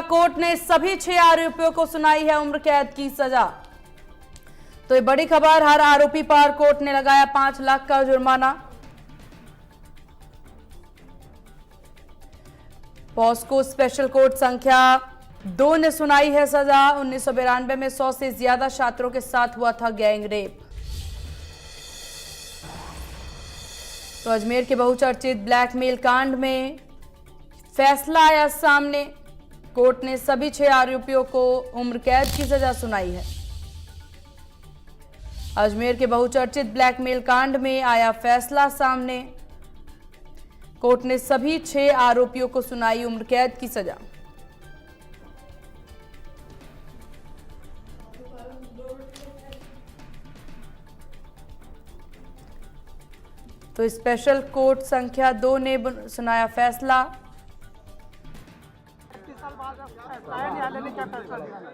Court ने सभी 6 आरोपियों को सुनाई है उम्र कैद की सजा। तो ये बड़ी खबर, हर आरोपी पर कोर्ट ने लगाया 5 लाख का जुर्माना। पॉस्को स्पेशल कोर्ट संख्या 2 ने सुनाई है सजा। 1992 में 100 से ज्यादा छात्रों के साथ हुआ था गैंग रेप। तो अजमेर के बहुचर्चित ब्लैकमेल कांड में फैसला आया सामने। कोर्ट ने सभी 6 आरोपियों को उम्र कैद की सजा सुनाई है। अजमेर के बहुचर्चित ब्लैकमेल कांड में आया फैसला सामने। कोर्ट ने सभी 6 आरोपियों को सुनाई उम्र कैद की सजा। तो स्पेशल कोर्ट संख्या 2 ने सुनाया फैसला।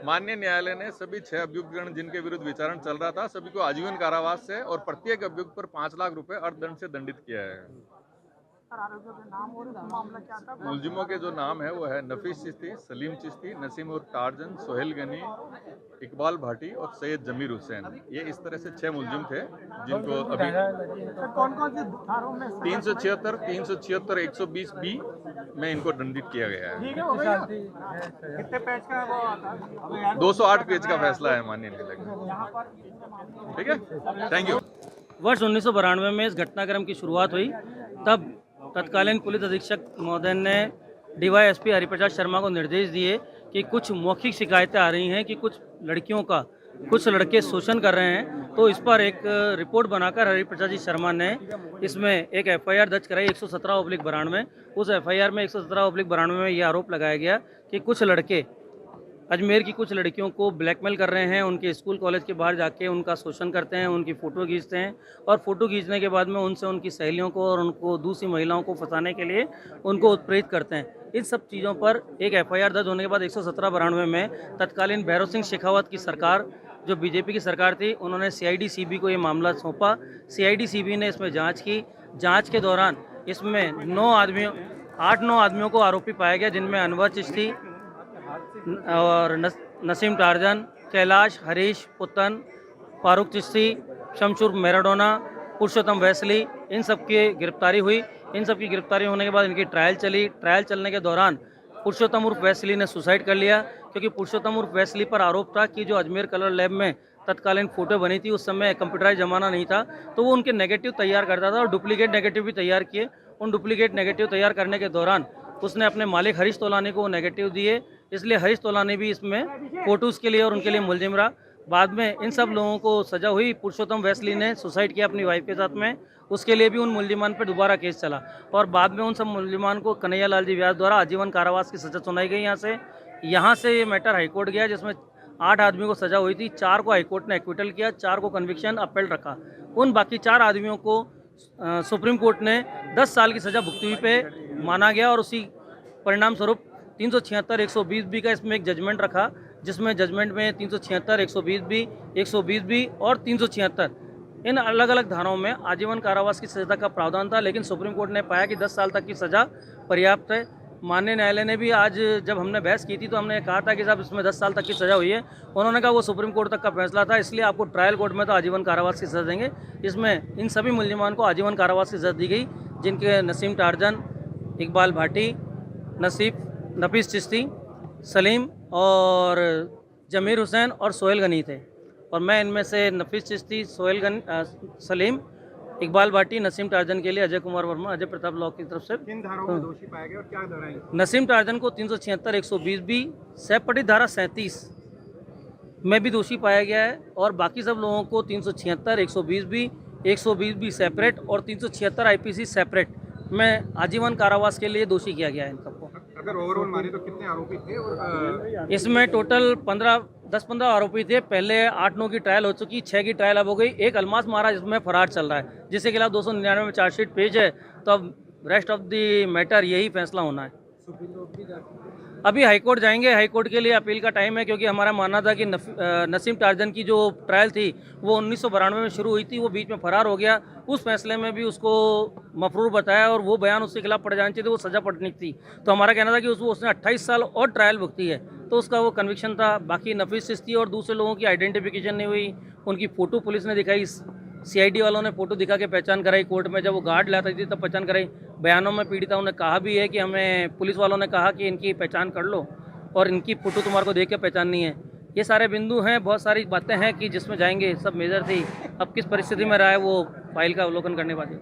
माननीय न्यायालय ने सभी 6 अभियुक्तगण जिनके विरुद्ध विचारण चल रहा था सभी को आजीवन कारावास से और प्रत्येक अभियुक्त पर 5 लाख रुपए अर्थदंड से दंडित किया है। मुलजिमों के जो नाम है वो है नफीस चिश्ती, सलीम चिश्ती, नसीम उर्फ टार्जन, सोहेल गनी, इकबाल भाटी और सैयद जमीर हुसैन। ये इस तरह से 6 मुलजिम थे जिनको अभी कौन-कौन सी धाराओं में 376, 376, 120 बी में इनको दंडित किया गया है। कितने पेज का वो आता है? 208 पेज का फैसला है माननीय न्यायालय का। ठीक है, थैंक यू। वर्ष 1992 में इस घटनाक्रम की शुरुआत हुई। तब तत्कालीन पुलिस अधीक्षक महोदय ने डीवाईएसपी हरिप्रसाद शर्मा को निर्देश दिए कि कुछ मौखिक शिकायतें आ रही हैं कि कुछ लड़कियों का कुछ लड़के शोषण कर रहे हैं। तो इस पर एक रिपोर्ट बनाकर हरिप्रसाद जी शर्मा ने इसमें एक एफआईआर दर्ज कराई 117/92। उस एफआईआर में 117/92 में यह आरोप लगाया गया कि कुछ लड़के अजमेर की कुछ लड़कियों को ब्लैकमेल कर रहे हैं, उनके स्कूल कॉलेज के बाहर जाके उनका शोषण करते हैं, उनकी फ़ोटो खींचते हैं और फ़ोटो खींचने के बाद में उनसे उनकी सहेलियों को और उनको दूसरी महिलाओं को फंसाने के लिए उनको उत्प्रेरित करते हैं। इन सब चीज़ों पर एक एफआईआर दर्ज होने के बाद 117/92 में तत्कालीन भैरव सिंह शेखावत की सरकार, जो बीजेपी की सरकार थी, उन्होंने सीआईडी सीबी को ये मामला सौंपा। सीआईडी सीबी ने इसमें जाँच की। जाँच के दौरान इसमें 8-9 आदमियों को आरोपी पाया गया, जिनमें अनवर चिश्ती और Naseem torsion, Kailash, Harish Putin, Farooq Chishti, शमशुर Maradona, पुरुषोत्तम वैसली, इन सब की गिरफ्तारी हुई। इन सब की गिरफ्तारी होने के बाद इनकी ट्रायल चली। ट्रायल चलने के दौरान पुरुषोत्तम उर्फ वैसली ने सुसाइड कर लिया, क्योंकि पुरुषोत्तम उर्फ वैसली पर आरोप था कि जो अजमेर कलर लैब में तत्कालीन फ़ोटो बनी थी, उस समय कंप्यूटराइज ज़माना नहीं था, तो वो उनके नेगेटिव तैयार करता था और डुप्लीकेट नेगेटिव भी तैयार किए। उन डुप्लीकेट नेगेटिव तैयार करने के दौरान उसने अपने मालिक हरीश तोलानी को वो नेगेटिव दिए, इसलिए हरीश तोलानी भी इसमें फ़ोटोज़ के लिए और उनके लिए मुलजिम रहा। बाद में इन सब लोगों को सज़ा हुई। पुरुषोत्तम वैसली ने सुसाइड किया अपनी वाइफ के साथ में, उसके लिए भी उन मुलजिमान पर दोबारा केस चला और बाद में उन सब मुलजिमान को कन्हैया लाल जी व्यास द्वारा आजीवन कारावास की सज़ा सुनाई गई। यहाँ से ये मैटर हाईकोर्ट गया, जिसमें 8 आदमियों को सज़ा हुई थी। 4 को हाईकोर्ट ने एक्विटल किया, 4 को कन्विक्शन अपील रखा। उन बाकी 4 आदमियों को सुप्रीम कोर्ट ने 10 साल की सज़ा भुगती हुई पे माना गया और उसी परिणाम स्वरूप 376, 120 बी का इसमें एक जजमेंट रखा, जिसमें जजमेंट में 376, 120 बी और 376 इन अलग अलग धाराओं में आजीवन कारावास की सज़ा का प्रावधान था। लेकिन सुप्रीम कोर्ट ने पाया कि 10 साल तक की सज़ा पर्याप्त है। माननीय न्यायालय ने भी आज जब हमने बहस की थी तो हमने कहा था कि साहब इसमें 10 साल तक की सज़ा हुई है। उन्होंने कहा वो सुप्रीम कोर्ट तक का फैसला था, इसलिए आपको ट्रायल कोर्ट में तो आजीवन कारावास की सज़ा देंगे। इसमें इन सभी मुलजिमान को आजीवन कारावास की सज़ा दी गई, जिनके नसीम टार्जन, इकबाल भाटी, नफीस चिश्ती, सलीम और जमीर हुसैन और सोहेल गनी थे। और मैं इनमें से नफीस चिश्ती, सलीम, इकबाल भाटी, नसीम टार्जन के लिए अजय कुमार वर्मा, अजय प्रताप लॉ की तरफ से। किन धाराओं में दोषी पाया गया और क्या धाराएं? नसीम टार्जन को 376, 120 बी, सेपटिक धारा 37 में भी दोषी पाया गया है और बाकी सब लोगों को 376, 120 बी, 120 बी सेपरेट और 376 आईपीसी सेपरेट में आजीवन कारावास के लिए दोषी किया गया है इनको। अगर ओवरऑल माने तो कितने आरोपी थे? और इसमें टोटल 10-15 आरोपी थे। पहले 8-9 की ट्रायल हो चुकी, 6 की ट्रायल अब हो गई। एक अलमास महाराज इसमें फरार चल रहा है, जिसके खिलाफ 299 में चार्जशीट पेश है। तो अब रेस्ट ऑफ द मैटर यही फैसला होना है। अभी हाईकोर्ट जाएंगे। हाईकोर्ट के लिए अपील का टाइम है, क्योंकि हमारा मानना था कि नसीम टार्जन की जो ट्रायल थी वो 1992 में शुरू हुई थी, वो बीच में फरार हो गया। उस फैसले में भी उसको मफरूर बताया और वो बयान उसके खिलाफ पड़ जाने चाहिए थे, वो सज़ा पड़नी थी। तो हमारा कहना था कि उसने 28 साल और ट्रायल भुगती है, तो उसका वो कन्विक्शन था। बाकी नफीस चिश्ती और दूसरे लोगों की आइडेंटिफिकेशन नहीं हुई, उनकी फ़ोटो पुलिस ने दिखाई, CID वालों ने फ़ोटो दिखा के पहचान कराई कोर्ट में, जब वो गार्ड लाती थी तब पहचान कराई। बयानों में पीड़िताओं ने कहा भी है कि हमें पुलिस वालों ने कहा कि इनकी पहचान कर लो और इनकी फ़ोटो तुम्हारे को देख के पहचाननी है। ये सारे बिंदु हैं, बहुत सारी बातें हैं कि जिसमें जाएंगे, सब मेजर थी। अब किस परिस्थिति में रहा है वो फाइल का अवलोकन करने वाले।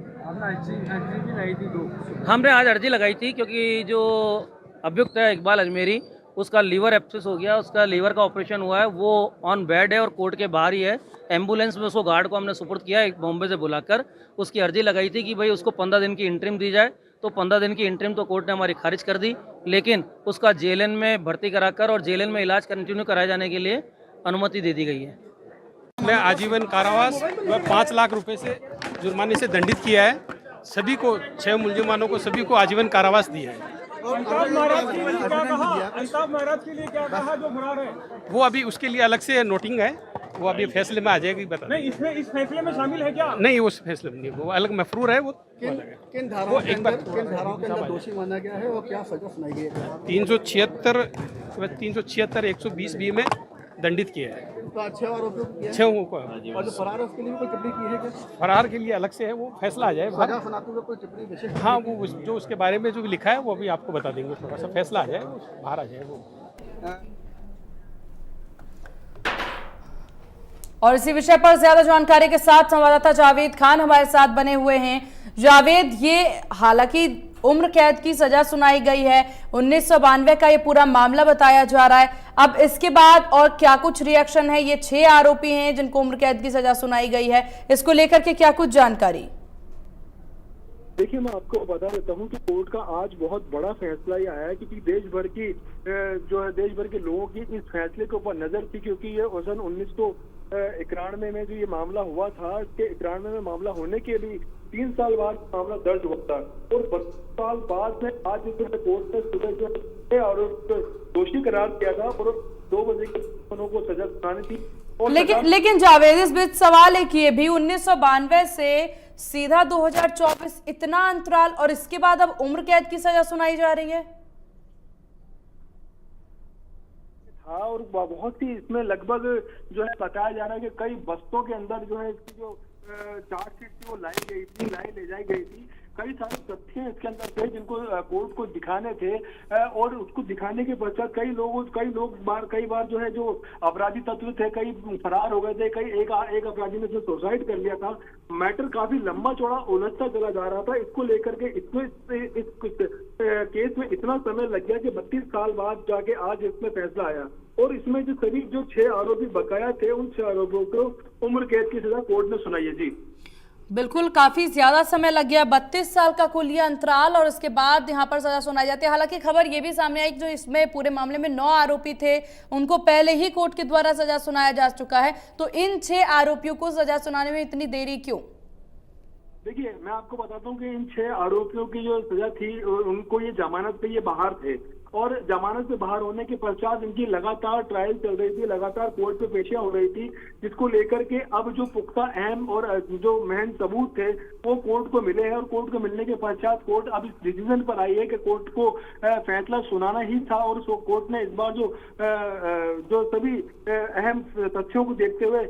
हमने आज अर्जी लगाई थी, क्योंकि जो अभियुक्त है इकबाल अजमेरी, उसका लीवर एब्सेस हो गया, उसका लीवर का ऑपरेशन हुआ है, वो ऑन बेड है और कोर्ट के बाहर ही है। एम्बुलेंस में उसको गार्ड को हमने सुपुर्द किया है बॉम्बे से बुलाकर। उसकी अर्जी लगाई थी कि भाई उसको 15 दिन की इंटरिम दी जाए, तो 15 दिन की इंटरिम तो कोर्ट ने हमारी खारिज कर दी, लेकिन उसका JLN में भर्ती कराकर और JLN में इलाज कंटिन्यू कराए जाने के लिए अनुमति दे दी गई है। मैं आजीवन कारावास व 5 लाख रुपए से जुर्माने से दंडित किया है। सभी को 6 मुलजिमानों को सभी को आजीवन कारावास दिया है। अमिताभ महाराज के लिए क्या कहा? अमिताभ महाराज के लिए क्या कहा जो फरार है? वो अभी उसके लिए अलग से नोटिंग है, वो अभी फैसले में आ जाएगी। बता नहीं, इसमें इस फैसले में शामिल है क्या? नहीं, उस फैसले में नहीं, वो अलग मफरूर है। वो किन धाराओं के अंदर दोषी माना गया है और क्या सजा सुनाई गई है? 376 120 बी में दंडित किया है। तो 6 आरोपियों को किया है? 6 को। और जो फरार है उसके लिए भी कोई टिप्पणी की है क्या? फरार के लिए अलग से है, वो फैसला आ जाए। सजा सुनाते हुए कोई टिप्पणी विशेष? हाँ, वो जो उसके बारे में जो लिखा है वो अभी आपको बता देंगे। थोड़ा सा फैसला आ जाए, बाहर आ जाए वो। और इसी विषय पर ज्यादा जानकारी के साथ संवाददाता जावेद खान हमारे साथ बने हुए हैं। जावेद, ये हालांकि उम्र कैद की सजा सुनाई गई है, 1992 का ये पूरा मामला बताया जा रहा है, अब इसके बाद और क्या कुछ रिएक्शन है? ये 6 आरोपी हैं जिनको उम्र कैद की सजा सुनाई गई है, इसको लेकर के क्या कुछ जानकारी? देखिए, मैं आपको बता देता हूं कि कोर्ट का आज बहुत बड़ा फैसला ये आया है, क्योंकि देश भर की जो है देश भर के लोगों की इस फैसले के ऊपर नजर थी, क्योंकि ये सन 1991 में जो ये मामला हुआ था, इसके 91 में मामला होने के भी 3 साल बाद मामला दर्ज हुआ था और 32 साल बाद में आज जो है कोर्ट ने सुबह जो 6 आरोपी दोषी करार दिया था और 2 बजे के को सजा सुनानी थी। लेकिन जावेद, इस बीच सवाल है कि ये भी 1992 से सीधा 2024, इतना अंतराल, और इसके बाद अब उम्र कैद की सजा सुनाई जा रही है। हाँ, और बहुत ही इसमें लगभग जो है बताया जा रहा है कि कई बस्तों के अंदर जो है इसकी जो चार्जशीट थी वो लाई ले जाई गई थी। कई सारे तथ्य इसके अंदर थे जिनको कोर्ट को दिखाने थे और उसको दिखाने के पश्चात कई बार जो है जो अपराधी तत्व थे, कई फरार हो गए थे, एक अपराधी ने सुसाइड कर लिया था। मैटर काफी लंबा चौड़ा उलझता चला जा रहा था। इसको लेकर के इस केस में इतना समय लग गया कि 32 साल बाद जाके आज इसमें फैसला आया और इसमें जो करीब जो 6 आरोपी बकाया थे, उन 6 आरोपियों को उम्र कैद की सजा कोर्ट ने सुनाई है। जी बिल्कुल, काफी ज्यादा समय लग गया, 32 साल का कुल अंतराल, और उसके बाद यहाँ पर सजा सुनाई जाती है। हालांकि खबर ये भी सामने आई जो इसमें पूरे मामले में 9 आरोपी थे, उनको पहले ही कोर्ट के द्वारा सजा सुनाया जा चुका है, तो इन 6 आरोपियों को सजा सुनाने में इतनी देरी क्यों? देखिए, मैं आपको बताता हूँ कि इन 6 आरोपियों की जो सजा थी, उनको ये जमानत पे ये बाहर थे और जमानत से बाहर होने के पश्चात इनकी लगातार ट्रायल चल रही थी, लगातार कोर्ट पे पेशियां हो रही थी, जिसको लेकर के अब जो पुख्ता अहम और जो महन सबूत थे वो कोर्ट को मिले हैं और कोर्ट को मिलने के पश्चात कोर्ट अब इस डिसीजन पर आई है कि कोर्ट को फैसला सुनाना ही था और कोर्ट ने इस बार जो सभी अहम तथ्यों को देखते हुए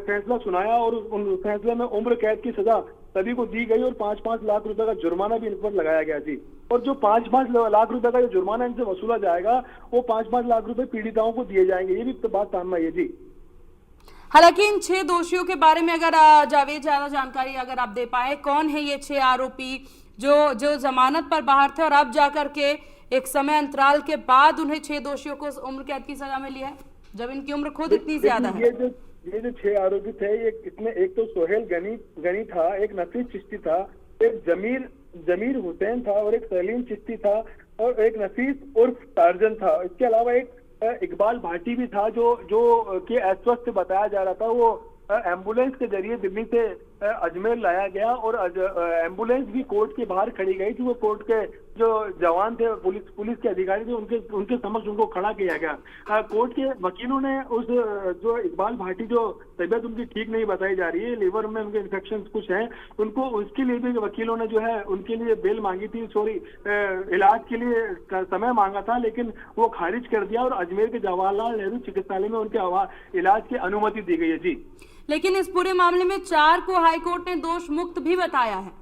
फैसला सुनाया और उन फैसले में उम्र कैद की सजा सभी को दी गई और 5-5 लाख रुपए का जुर्माना भी इन पर लगाया गया जी। और जो 5-5 लाख रुपए का जो जुर्माना इनसे वसूला जाएगा वो 5-5 लाख रुपए पीड़िताओं को दिए जाएंगे, ये भी तो बात सामने आई है जी। हालांकि इन 6 दोषियों के बारे में अगर जावेद ज्यादा जानकारी अगर आप दे पाए, कौन है ये 6 आरोपी जो जमानत पर बाहर थे और अब जाकर के एक समय अंतराल के बाद उन्हें 6 दोषियों को उम्र कैद की सजा मिली है, जब इनकी उम्र खुद इतनी ज्यादा है? ये जो 6 आरोपी थे, इसमें एक तो सोहेल गनी था, एक नफीस चिश्ती था, एक जमीर हुसैन था और एक सलीम चिश्ती था और एक नफीस उर्फ टार्जन था। इसके अलावा एक इकबाल भाटी भी था जो कि अस्वस्थ बताया जा रहा था। वो एम्बुलेंस के जरिए दिल्ली से अजमेर लाया गया और एम्बुलेंस भी कोर्ट के बाहर खड़ी गई थी। वो कोर्ट के जो जवान थे, पुलिस के अधिकारी थे, उनके समक्ष उनको खड़ा किया गया। कोर्ट के वकीलों ने उस जो इकबाल भाटी, जो तबीयत उनकी ठीक नहीं बताई जा रही है, लीवर में उनके इन्फेक्शन कुछ हैं, उनको उसके लिए भी वकीलों ने जो है उनके लिए बेल मांगी थी, इलाज के लिए समय मांगा था, लेकिन वो खारिज कर दिया और अजमेर के जवाहरलाल नेहरू चिकित्सालय में उनके इलाज की अनुमति दी गई है जी। लेकिन इस पूरे मामले में 4 को हाईकोर्ट ने दोष मुक्त भी बताया है।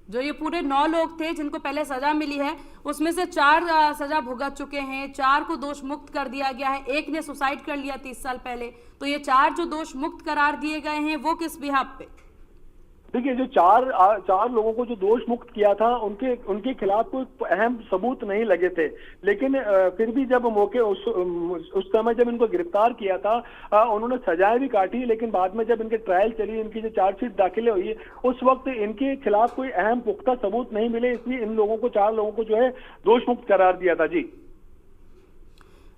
जो ये पूरे 9 लोग थे जिनको पहले सजा मिली है, उसमें से 4 सजा भुगत चुके हैं, 4 को दोष मुक्त कर दिया गया है, एक ने सुसाइड कर लिया 30 साल पहले। तो ये 4 जो दोष मुक्त करार दिए गए हैं वो किस बिहाफ पे? देखिए, जो चार लोगों को जो दोष मुक्त किया था, उनके खिलाफ कोई अहम सबूत नहीं लगे थे, लेकिन फिर भी जब मौके उस समय जब इनको गिरफ्तार किया था, उन्होंने सजाएं भी काटी, लेकिन बाद में जब इनके ट्रायल चली, इनकी जो चार्जशीट दाखिल हुई, उस वक्त इनके खिलाफ कोई अहम पुख्ता सबूत नहीं मिले, इसलिए इन लोगों को 4 लोगों को जो है दोष मुक्त करार दिया था जी।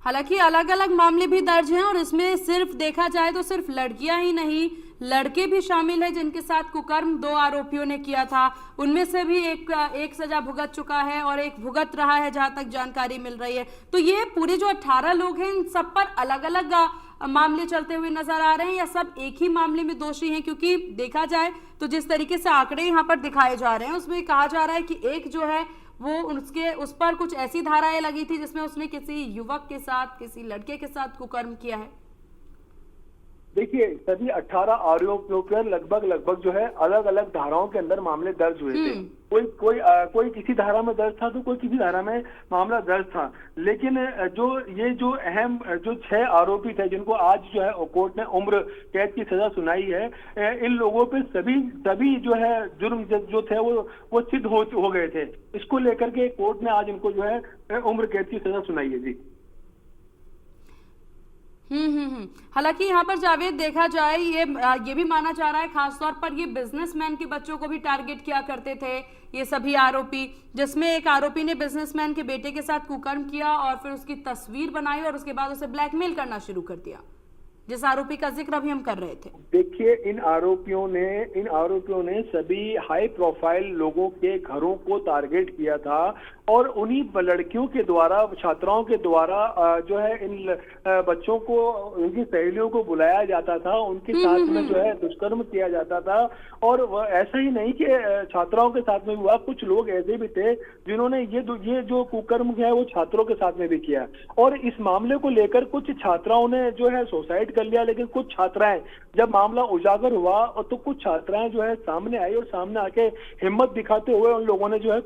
हालांकि अलग अलग मामले भी दर्ज हैं और इसमें सिर्फ देखा जाए तो सिर्फ लड़कियां ही नहीं, लड़के भी शामिल हैं जिनके साथ कुकर्म 2 आरोपियों ने किया था। उनमें से भी एक सजा भुगत चुका है और एक भुगत रहा है, जहां तक जानकारी मिल रही है। तो ये पूरे जो 18 लोग हैं, इन सब पर अलग अलग मामले चलते हुए नजर आ रहे हैं या सब एक ही मामले में दोषी हैं? क्योंकि देखा जाए तो जिस तरीके से आंकड़े यहाँ पर दिखाए जा रहे हैं, उसमें कहा जा रहा है कि एक जो है वो उस पर कुछ ऐसी धाराएं लगी थी जिसमें उसने किसी युवक के साथ, किसी लड़के के साथ कुकर्म किया है। देखिए, सभी 18 आरोपियों पर लगभग जो है अलग अलग धाराओं के अंदर मामले दर्ज हुए थे। कोई किसी धारा में दर्ज था तो कोई किसी धारा में मामला दर्ज था, लेकिन जो अहम 6 आरोपी थे जिनको आज जो है कोर्ट ने उम्र कैद की सजा सुनाई है, इन लोगों पे सभी जो है जुर्म जो थे वो सिद्ध हो गए थे। इसको लेकर के कोर्ट ने आज इनको जो है उम्र कैद की सजा सुनाई है जी। हालांकि यहाँ पर जावेद देखा जाए, ये भी माना जा रहा है खासतौर पर ये बिजनेसमैन के बच्चों को भी टारगेट किया करते थे ये सभी आरोपी, जिसमें एक आरोपी ने बिजनेसमैन के बेटे के साथ कुकर्म किया और फिर उसकी तस्वीर बनाई और उसके बाद उसे ब्लैकमेल करना शुरू कर दिया, जिस आरोपी का जिक्र अभी हम कर रहे थे। देखिए, इन आरोपियों ने सभी हाई प्रोफाइल लोगों के घरों को टारगेट किया था और उन्हीं लड़कियों के द्वारा, छात्राओं के द्वारा जो है इन बच्चों को, उनकी सहेलियों को बुलाया जाता था, उनके साथ में जो है दुष्कर्म किया जाता था। और ऐसा ही नहीं कि छात्राओं के साथ में हुआ, कुछ लोग ऐसे भी थे जिन्होंने ये जो कुकर्म किया है वो छात्रों के साथ में भी किया। और इस मामले को लेकर कुछ छात्राओं ने जो है सुसाइड कर लिया, लेकिन कुछ छात्राएं, जब मामला उजागर हुआ तो कुछ छात्राएं जो है सामने आई और सामने आके हिम्मत दिखाते हुए उन लोगों ने जो है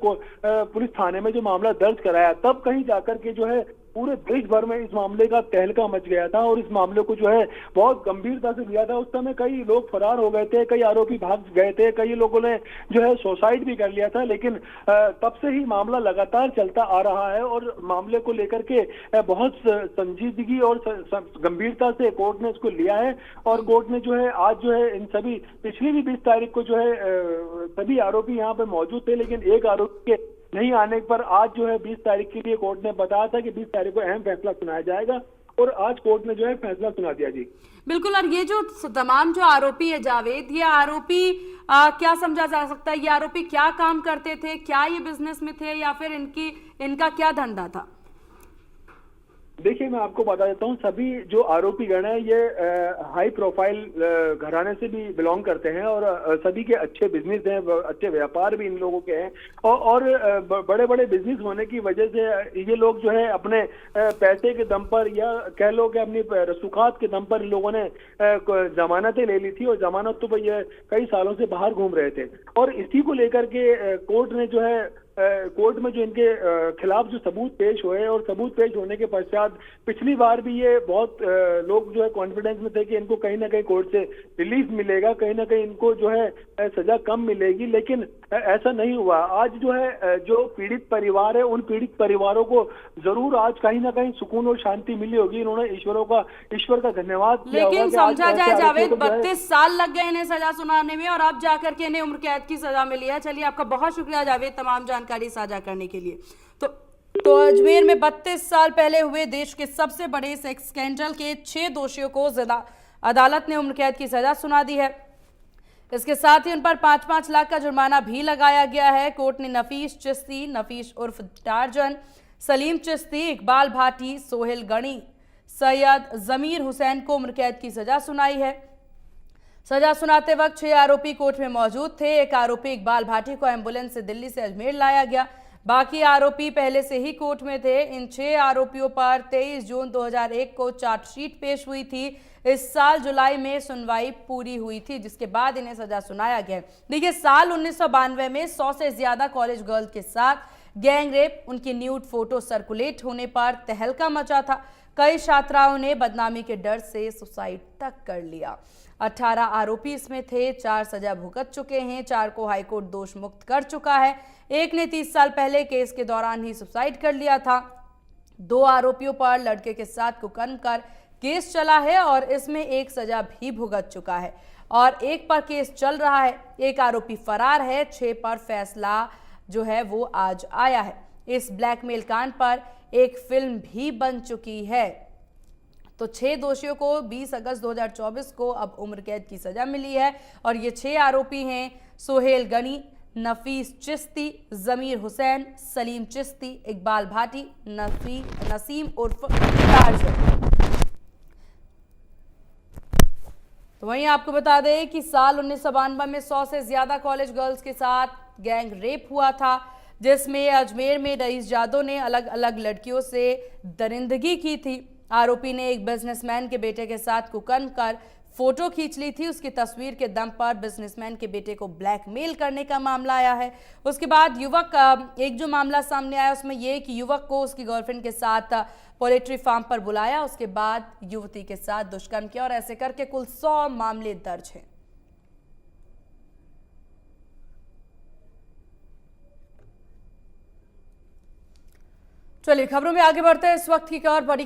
पुलिस थाने में जो मामला दर्ज कराया, तब कहीं जाकर के जो है पूरे देश भर में इस मामले का तहलका मच गया था और इस मामले को जो है बहुत गंभीरता से लिया था। उस समय कई लोग फरार हो गए थे, कई आरोपी भाग गए थे, कई लोगों ने जो है सुसाइड भी कर लिया था, लेकिन तब से ही मामला लगातार चलता आ रहा है और मामले को लेकर के बहुत संजीदगी और गंभीरता से कोर्ट ने इसको लिया है। और कोर्ट ने जो है आज जो है इन सभी, पिछली भी 20 तारीख को जो है सभी आरोपी यहाँ पे मौजूद थे, लेकिन एक आरोपी के नहीं आने पर आज जो है 20 तारीख के लिए कोर्ट ने बताया था कि 20 तारीख को अहम फैसला सुनाया जाएगा और आज कोर्ट ने जो है फैसला सुना दिया जी। बिल्कुल। और ये जो तमाम जो आरोपी है जावेद, ये आरोपी क्या समझा जा सकता है, ये आरोपी क्या काम करते थे, क्या ये बिजनेस में थे या फिर इनका क्या धंधा था? देखिए, मैं आपको बता देता हूँ, सभी जो आरोपी गण है ये हाई प्रोफाइल घराने से भी बिलोंग करते हैं और सभी के अच्छे बिजनेस हैं, अच्छे व्यापार भी इन लोगों के हैं और बड़े बड़े बिजनेस होने की वजह से ये लोग जो है अपने पैसे के दम पर या कह लो कि अपनी रसूखात के दम पर इन लोगों ने जमानतें ले ली थी और जमानत तो ये कई सालों से बाहर घूम रहे थे। और इसी को लेकर के कोर्ट ने जो है कोर्ट में जो इनके खिलाफ जो सबूत पेश हुए और सबूत पेश होने के पश्चात पिछली बार भी ये बहुत लोग जो है कॉन्फिडेंस में थे कि इनको कहीं ना कहीं कोर्ट से रिलीफ मिलेगा, कहीं ना कहीं इनको जो है सजा कम मिलेगी, लेकिन ऐसा नहीं हुआ। आज जो है जो पीड़ित परिवार है, उन पीड़ित परिवारों को जरूर आज कहीं ना कहीं सुकून और शांति मिली होगी। इन्होंने ईश्वर का धन्यवाद किया होगा। लेकिन समझा जाए जावेद, 32 साल लग गए इन्हें सजा सुनाने में और अब जाकर के इन्हें उम्र कैद की सजा मिली है। चलिए, आपका बहुत शुक्रिया जावेद तमाम जानकारी साझा करने के लिए। तो अजमेर में 32 साल पहले हुए देश के सबसे बड़े सेक्स स्कैंडल के 6 दोषियों को जिला अदालत ने उम्र कैद की सजा सुना दी है। इसके साथ ही उन पर 5-5 लाख का जुर्माना भी लगाया गया है। कोर्ट ने नफीस चिश्ती, नफीस उर्फ टार्जन, सलीम चिश्ती, इकबाल भाटी, सोहेल गनी, सैयद जमीर हुसैन को उम्र कैद की सजा सुनाई है। सजा सुनाते वक्त 6 आरोपी कोर्ट में मौजूद थे। एक आरोपी इकबाल भाटी को एम्बुलेंस से दिल्ली से अजमेर लाया गया। बाकी आरोपी पहले से ही कोर्ट में थे। इन 6 आरोपियों पर 23 जून 2001 को चार्जशीट पेश हुई थी। इस साल जुलाई में सुनवाई पूरी हुई थी, जिसके बाद इन्हें सजा सुनाया गया। देखिए, साल 1992 में 100 से ज्यादा कॉलेज गर्ल्स के साथ गैंग रेप, उनकी न्यूड फोटो सर्कुलेट होने पर तहलका मचा था। कई छात्राओं ने बदनामी के डर से सुसाइड तक कर लिया। 18 आरोपी इसमें थे। 4 सजा भुगत चुके हैं। 4 को हाईकोर्ट दोष मुक्त कर चुका है। एक ने 30 साल पहले केस के दौरान ही सुसाइड कर लिया था। 2 आरोपियों पर लड़के के साथ कुकर्म कर केस चला है और इसमें एक सजा भी भुगत चुका है और एक पर केस चल रहा है। एक आरोपी फरार है। 6 पर फैसला जो है वो आज आया है। इस ब्लैकमेल कांड पर एक फिल्म भी बन चुकी है। तो 6 दोषियों को 20 अगस्त 2024 को अब उम्र कैद की सजा मिली है और ये 6 आरोपी हैं सोहेल गनी, नफीस चिश्ती, जमीर हुसैन, सलीम चिश्ती, इकबाल भाटी, नसीम उर्फ टार्जन। तो वहीं आपको बता दें कि साल 1992 में 100 से ज्यादा कॉलेज गर्ल्स के साथ गैंग रेप हुआ था, जिसमें अजमेर में रईस जादव ने अलग अलग लड़कियों से दरिंदगी की थी। आरोपी ने एक बिजनेसमैन के बेटे के साथ कुकर्म कर फोटो खींच ली थी। उसकी तस्वीर के दम पर बिजनेसमैन के बेटे को ब्लैकमेल करने का मामला आया है। उसके बाद एक जो मामला सामने आया उसमें यह कि युवक को उसकी गर्लफ्रेंड के साथ पोल्ट्री फार्म पर बुलाया, उसके बाद युवती के साथ दुष्कर्म किया और ऐसे करके कुल 100 मामले दर्ज हैं। चलिए खबरों में आगे बढ़ते हैं। इस वक्त की एक और बड़ी